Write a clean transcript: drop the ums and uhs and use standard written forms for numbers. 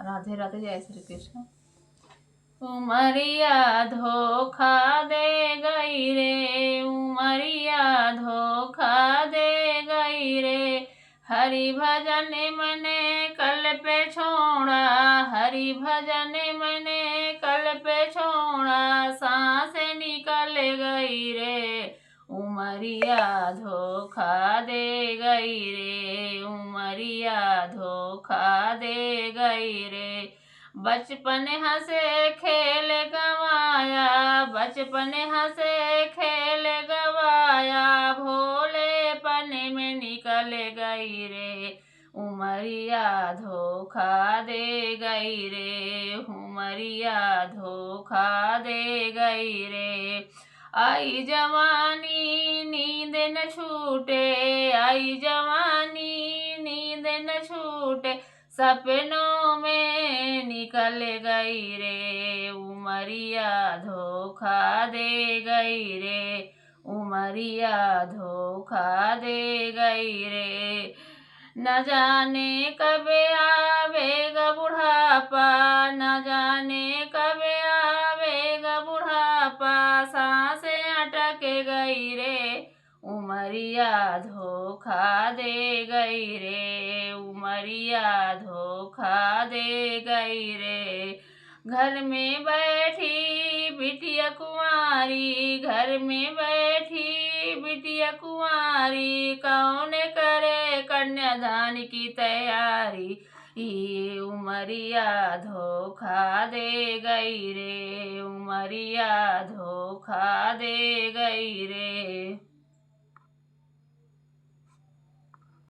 राधे राधे, जय श्री कृष्ण। उमरिया धोखा दे गई रे, उमरिया धोखा दे गई रे, हरि भजन मने कल पे छोड़ा, हरि भजन मने कल पे छोड़ा, सांस निकल गई रे, उमरिया धोखा दे गई रे, उमरिया धोखा दे गई रे। बचपन हंसे खेल गवाया, बचपन हंसे खेल गवाया, भोलेपन में निकल गई रे, उमरिया धोखा दे गई रे, उमरिया धोखा दे गई रे। आई जवानी नींद न छूटे, आई जवानी नींद न छूटे, सपनों में निकल गई रे, उमरिया धोखा दे गई रे, उमरिया धोखा दे गई रे। न जाने कब आवेगा बुढ़ापा, न जाने कब आवेगा बुढ़ापा, सांसें अटक गई रे, उमरिया धोखा दे गई रे, उमरिया धोखा दे गई रे। घर में बैठी बिटिया कुंवारी, घर में बैठी बिटिया कुंवारी, कौन करे कन्यादान की तैयारी, ये उमरिया धोखा दे गई रे, उमरिया धोखा दे गई रे।